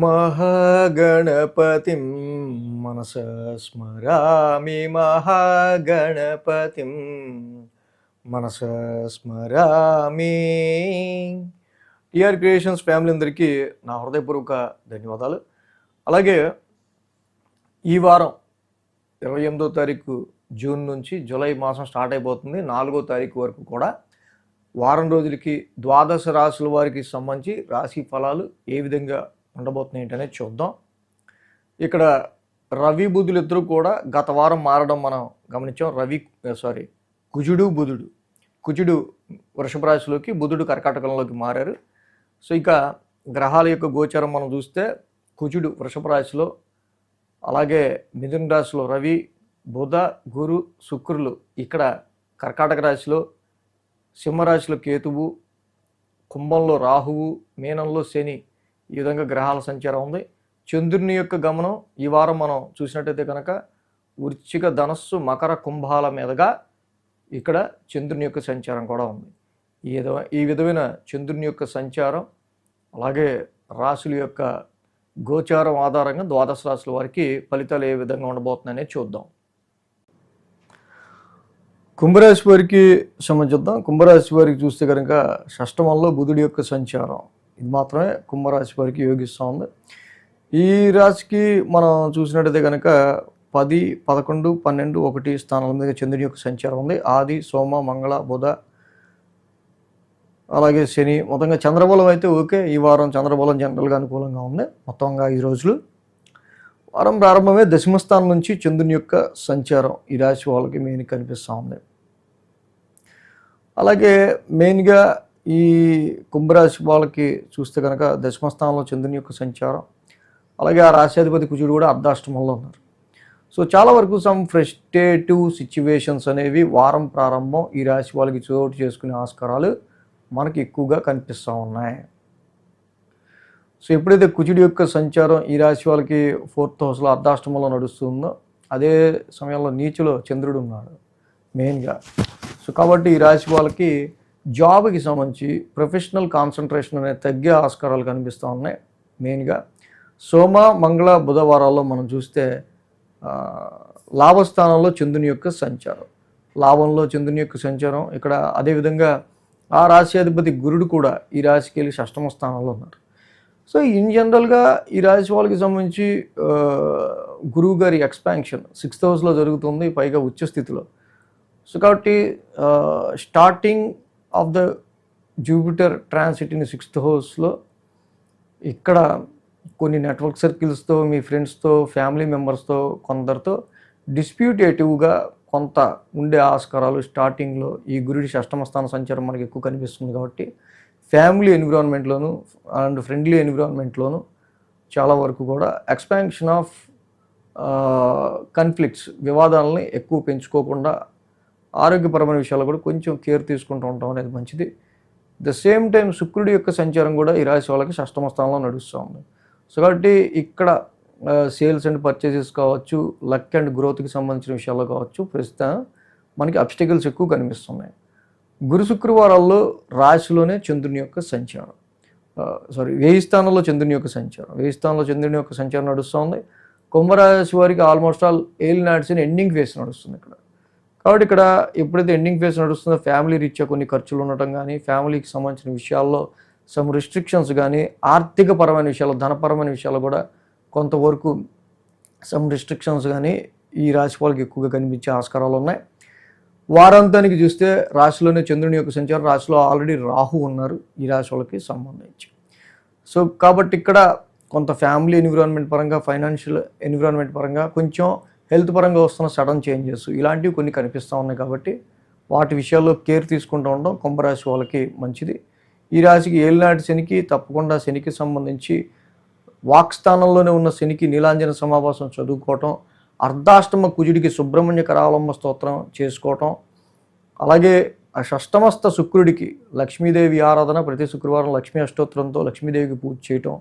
మహాగణపతిం మనసా స్మరామి మహాగణపతిం మనసా స్మరామి. TR creations family అందరికీ నా హృదయపూర్వక ధన్యవాదాలు. అలాగే ఈ వారం 28వ తారీఖు జూన్ నుంచి జూలై మాసం స్టార్ట్ అయిపోతుంది. 4వ తారీఖు వరకు కూడా వారం రోజులకి ద్వాదశ రాశుల వారికి సంబంధించి రాశి ఫలాలు ఏ విధంగా ఉండబోతున్నాయి ఏంటనేది చూద్దాం. ఇక్కడ రవి బుధులు ఇద్దరు కూడా గత వారం మారడం మనం గమనించాం. కుజుడు బుధుడు, కుజుడు వృషభ రాశిలోకి, బుధుడు కర్కాటకంలోకి మారారు. సో ఇక గ్రహాల యొక్క గోచారం మనం చూస్తే కుజుడు వృషభ రాశిలో, అలాగే మిథున రాశిలో రవి, బుధ, గురు, శుక్రులు ఇక్కడ కర్కాటక రాశిలో, సింహరాశిలో కేతువు, కుంభంలో రాహువు, మీనంలో శని, ఈ విధంగా గ్రహాల సంచారం ఉంది. చంద్రుని యొక్క గమనం ఈ వారం మనం చూసినట్టయితే కనుక వృశ్చిక, ధనస్సు, మకర, కుంభాల మీదుగా ఇక్కడ చంద్రుని యొక్క సంచారం కూడా ఉంది. ఈ విధమైన చంద్రుని యొక్క సంచారం అలాగే రాశుల యొక్క గోచారం ఆధారంగా ద్వాదశ రాశుల వారికి ఫలితాలు ఏ విధంగా ఉండబోతున్నాయనేది చూద్దాం. కుంభరాశి వారికి సంబంధిద్దాం. కుంభరాశి వారికి చూస్తే కనుక షష్టమంలో బుధుడి యొక్క సంచారం ఇది మాత్రమే కుంభరాశి వారికి యోగిస్తూ ఉంది. ఈ రాశికి మనం చూసినట్టయితే కనుక 10, 11, 12, 1 స్థానాల మీద చంద్రుని యొక్క సంచారం ఉంది. ఆది, సోమ, మంగళ, బుధ, అలాగే శని. మొత్తంగా చంద్రబలం అయితే ఓకే. ఈ వారం చంద్రబలం జనరల్గా అనుకూలంగా ఉంది. మొత్తంగా ఈ రోజులు వారం ప్రారంభమే దశమ స్థానం నుంచి చంద్రుని యొక్క సంచారం ఈ రాశి వాళ్ళకి మెయిన్ కనిపిస్తూ ఉంది. అలాగే మెయిన్గా ఈ కుంభరాశి వాళ్ళకి చూస్తే కనుక దశమ స్థానంలో చంద్రుని యొక్క సంచారం, అలాగే ఆ రాశ్యాధిపతి కుజుడు కూడా అర్ధాష్టమంలో ఉన్నారు. సో చాలా వరకు సమ్ ఫ్రస్ట్రేటివ్ సిచ్యువేషన్స్ అనేవి వారం ప్రారంభం ఈ రాశి వాళ్ళకి చోటు చేసుకునే ఆస్కారాలు మనకి ఎక్కువగా కనిపిస్తూ ఉన్నాయి. సో ఎప్పుడైతే కుజుడి యొక్క సంచారం ఈ రాశి వాళ్ళకి 4th హౌస్లో అర్ధాష్టమంలో నడుస్తుందో అదే సమయంలో నీచులో చంద్రుడు ఉన్నాడు మెయిన్గా. సో కాబట్టి ఈ రాశి వాళ్ళకి జాబ్కి సంబంధించి ప్రొఫెషనల్ కాన్సన్ట్రేషన్ అనేది తగ్గే ఆస్కారాలు కనిపిస్తూ ఉన్నాయి. మెయిన్గా సోమ, మంగళ, బుధవారాల్లో మనం చూస్తే లాభస్థానంలో చంద్రుని యొక్క సంచారం, లాభంలో చంద్రుని యొక్క సంచారం ఇక్కడ. అదేవిధంగా ఆ రాశ్యాధిపతి గురుడు కూడా ఈ రాశికి వెళ్ళి షష్టమ స్థానంలో ఉన్నారు. సో ఇన్ జనరల్గా ఈ రాశి వాళ్ళకి సంబంధించి గురువు గారి ఎక్స్పాన్షన్ 6th హౌస్లో జరుగుతుంది, పైగా ఉచ్చ స్థితిలో. సో కాబట్టి starting of the Jupiter transit in 6th హౌస్లో ఇక్కడ కొన్ని నెట్వర్క్ సర్కిల్స్తో, మీ ఫ్రెండ్స్తో, ఫ్యామిలీ మెంబర్స్తో, కొందరితో డిస్ప్యూటేటివ్గా కొంత ఉండే ఆస్కారాలు స్టార్టింగ్లో ఈ గురుడి షష్టమ స్థాన సంచారం మనకి ఎక్కువ కనిపిస్తుంది. కాబట్టి ఫ్యామిలీ ఎన్విరాన్మెంట్లోను అండ్ ఫ్రెండ్లీ ఎన్విరాన్మెంట్లోను చాలా వరకు కూడా ఎక్స్పాన్షన్ ఆఫ్ కాన్ఫ్లిక్ట్స్, వివాదాలని ఎక్కువ పెంచుకోకుండా ఆరోగ్యపరమైన విషయాలు కూడా కొంచెం కేర్ తీసుకుంటూ ఉంటాం అనేది మంచిది. ద సేమ్ టైం శుక్రుడి యొక్క సంచారం కూడా ఈ రాశి వాళ్ళకి షష్టమ స్థానంలో నడుస్తూ ఉంది. సో కాబట్టి ఇక్కడ సేల్స్ అండ్ పర్చేసెస్ కావచ్చు, లక్ అండ్ గ్రోత్కి సంబంధించిన విషయాల్లో కావచ్చు, ప్రస్తుతం మనకి అబ్స్టికల్స్ ఎక్కువ కనిపిస్తున్నాయి. గురు శుక్రవారాల్లో రాశిలోనే చంద్రుని యొక్క సంచారం, వ్యయ స్థానంలో చంద్రుని యొక్క సంచారం, వ్యయ స్థానంలో చంద్రుని యొక్క సంచారం నడుస్తూ ఉంది. కుంభరాశి వారికి ఆల్మోస్ట్ ఆల్ ఏల్ నాట్స్ ఎండింగ్ ఫేస్ నడుస్తుంది ఇక్కడ. కాబట్టి ఇక్కడ ఎప్పుడైతే ఎండింగ్ ఫేస్ నడుస్తుందో ఫ్యామిలీ రీత్యా కొన్ని ఖర్చులు ఉండటం కానీ, ఫ్యామిలీకి సంబంధించిన విషయాల్లో సమ్ రిస్ట్రిక్షన్స్ కానీ, ఆర్థికపరమైన విషయాలు, ధనపరమైన విషయాలు కూడా కొంతవరకు సమ్ రిస్ట్రిక్షన్స్ కానీ ఈ రాశి వాళ్ళకి ఎక్కువగా కనిపించే ఆస్కారాలు ఉన్నాయి. వారాంతానికి చూస్తే రాశిలోనే చంద్రుని యొక్క సంచారం, రాశిలో ఆల్రెడీ రాహు ఉన్నారు ఈ రాశి వాళ్ళకి సంబంధించి. సో కాబట్టి ఇక్కడ కొంత ఫ్యామిలీ ఎన్విరాన్మెంట్ పరంగా, ఫైనాన్షియల్ ఎన్విరాన్మెంట్ పరంగా, కొంచెం హెల్త్ పరంగా వస్తున్న సడన్ చేంజెస్ ఇలాంటివి కొన్ని కనిపిస్తూ ఉన్నాయి. కాబట్టి వాటి విషయాల్లో కేర్ తీసుకుంటూ ఉండడం కుంభరాశి వాళ్ళకి మంచిది. ఈ రాశికి ఏలినాటి శనికి, తప్పకుండా శనికి సంబంధించి వాక్స్థానంలోనే ఉన్న శనికి నీలాంజన సమావాసం చదువుకోవటం, అర్ధాష్టమ కుజుడికి సుబ్రహ్మణ్య కరావలంబ స్తోత్రం చేసుకోవటం, అలాగే ఆ షష్టమస్థ శుక్రుడికి లక్ష్మీదేవి ఆరాధన, ప్రతి శుక్రవారం లక్ష్మీ అష్టోత్తరంతో లక్ష్మీదేవికి పూజ చేయటం,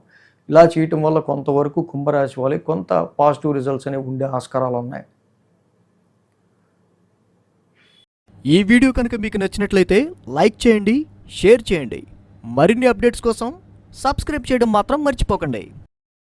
ఇలా చేయటం వల్ల కొంతవరకు కుంభరాశి వాళ్ళకి కొంత పాజిటివ్ రిజల్ట్స్ అనేవి ఉండే ఆస్కారాలు ఉన్నాయి. ఈ వీడియో కనుక మీకు నచ్చినట్లయితే లైక్ చేయండి, షేర్ చేయండి. మరిన్ని అప్డేట్స్ కోసం సబ్స్క్రైబ్ చేయడం మాత్రం మర్చిపోకండి.